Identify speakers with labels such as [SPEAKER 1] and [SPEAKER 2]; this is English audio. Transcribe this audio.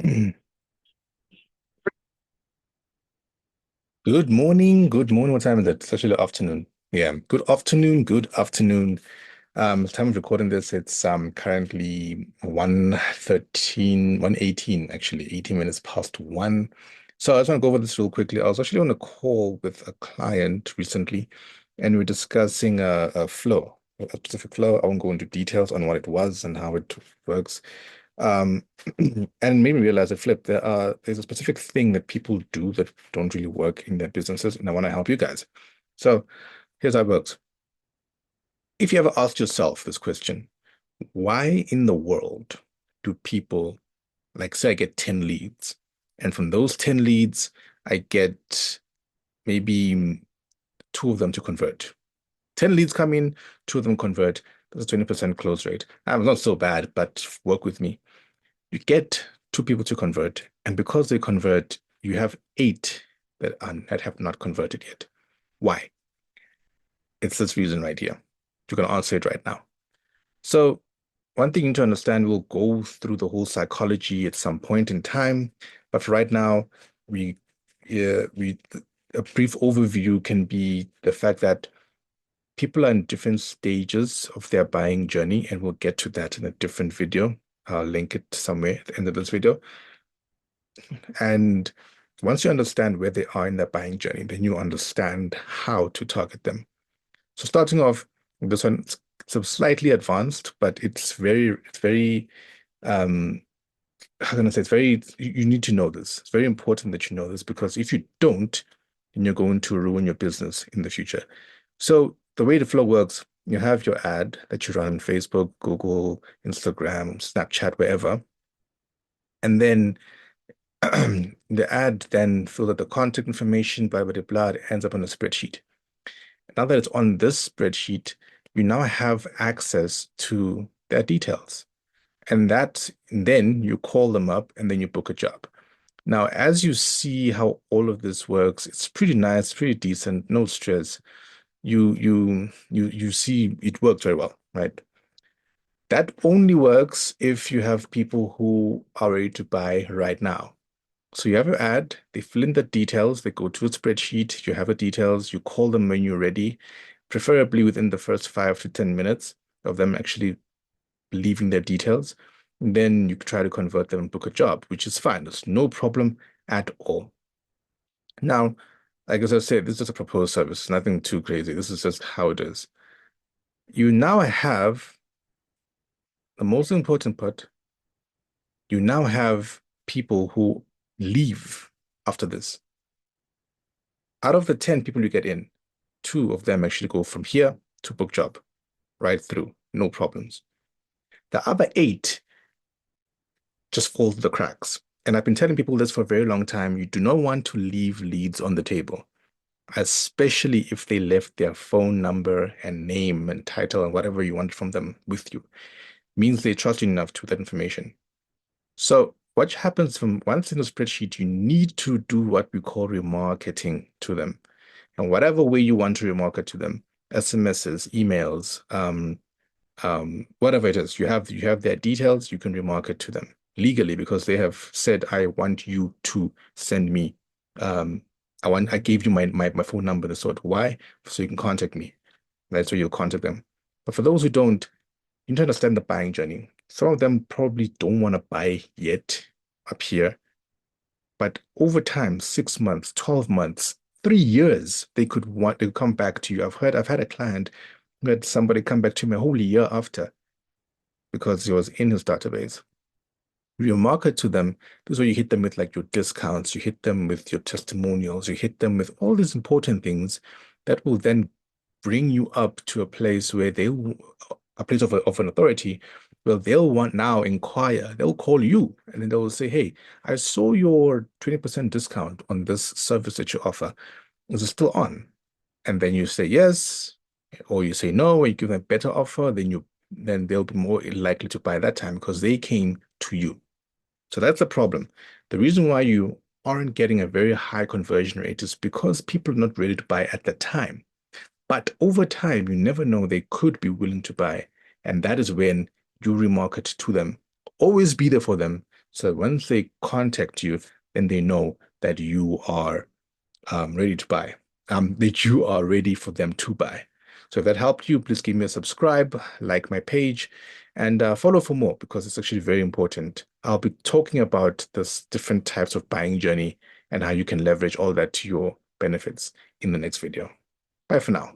[SPEAKER 1] Good morning. Good morning. What time is it? It's actually afternoon. Yeah. Good afternoon. Good afternoon. Time of recording this, it's currently 1:13, 1:18, actually, 18 minutes past one. So I just want to go over this real quickly. I was actually on a call with a client recently, and we're discussing a flow, a specific flow. I won't go into details on what it was and how it works. Um, and made me realize that flip, there's a specific thing that people do that don't really work in their businesses, and I want to help you guys. So here's how it works. If you ever asked yourself this question, why in the world do people, like, say I get 10 leads, and from those 10 leads, I get maybe two of them to convert. 10 leads come in, two of them convert. That's a 20% close rate. Not so bad, but work with me. You get two people to convert, and because they convert, you have eight that have not converted yet. Why? It's this reason right here. You're going to answer it right now. So, one thing you need to understand, we'll go through the whole psychology at some point in time, but for right now, we, we a brief overview can be the fact that people are in different stages of their buying journey, and we'll get to that in a different video. I'll link it somewhere at the end of this video. And once you understand where they are in their buying journey, then you understand how to target them. So starting off, this one, it's slightly advanced, but it's very, um, how can I say, you need to know this. It's very important that you know this because if you don't, then you're going to ruin your business in the future. So the way the flow works, you have your ad that you run on Facebook, Google, Instagram, Snapchat, wherever. And then the ad then fills out the contact information, blah, blah, blah, it ends up on a spreadsheet. Now that it's on this spreadsheet, you now have access to their details. And then you call them up and then you book a job. Now, as you see how all of this works, it's pretty nice, pretty decent, no stress. You see it works very well, right? That only works if you have people who are ready to buy right now. So you have your ad, they fill in the details, they go to a spreadsheet, you have the details, you call them when you're ready, preferably within the first 5 to 10 minutes of them actually leaving their details. And then you try to convert them and book a job, which is fine. There's no problem at all. Now, like as I said, this is just a proposed service, nothing too crazy. This is just how it is. You now have the most important part, you now have people who leave after this. Out of the 10 people you get in, two of them actually go from here to book job, right through, no problems. The other eight just fall through the cracks. And I've been telling people this for a very long time. You do not want to leave leads on the table, especially if they left their phone number and name and title and whatever you want from them with you. Means they trust you enough to that information. So what happens from once in the spreadsheet, you need to do what we call remarketing to them. And whatever way you want to remarket to them, SMSs, emails, whatever it is, you have their details, you can remarket to them legally because they have said, I want you to send me, I gave you my phone number, the sort. Why? So you can contact me. That's where you'll contact them. But for those who don't, you need to understand the buying journey. Some of them probably don't want to buy yet up here, but over time, 6 months, 12 months, 3 years, they could want to come back to you. I've had a client who had somebody come back to me a whole year after because he was in his database. You market to them, this is where you hit them with like your discounts, you hit them with your testimonials, you hit them with all these important things that will then bring you up to a place where a place of an authority, well, they'll want now inquire, they'll call you and then they'll say, hey, I saw your 20% discount on this service that you offer. Is it still on? And then you say yes, or you say no, or you give them a better offer, then they'll be more likely to buy that time because they came to you. So that's the problem. The reason why you aren't getting a very high conversion rate is because people are not ready to buy at the time. But over time, you never know, they could be willing to buy. And that is when you remarket to them. Always be there for them So once they contact you, then they know that you are ready to buy, that you are ready for them to buy. So if that helped you, please give me a subscribe, like my page, and follow for more because it's actually very important. I'll be talking about this different types of buying journey and how you can leverage all that to your benefits in the next video. Bye for now.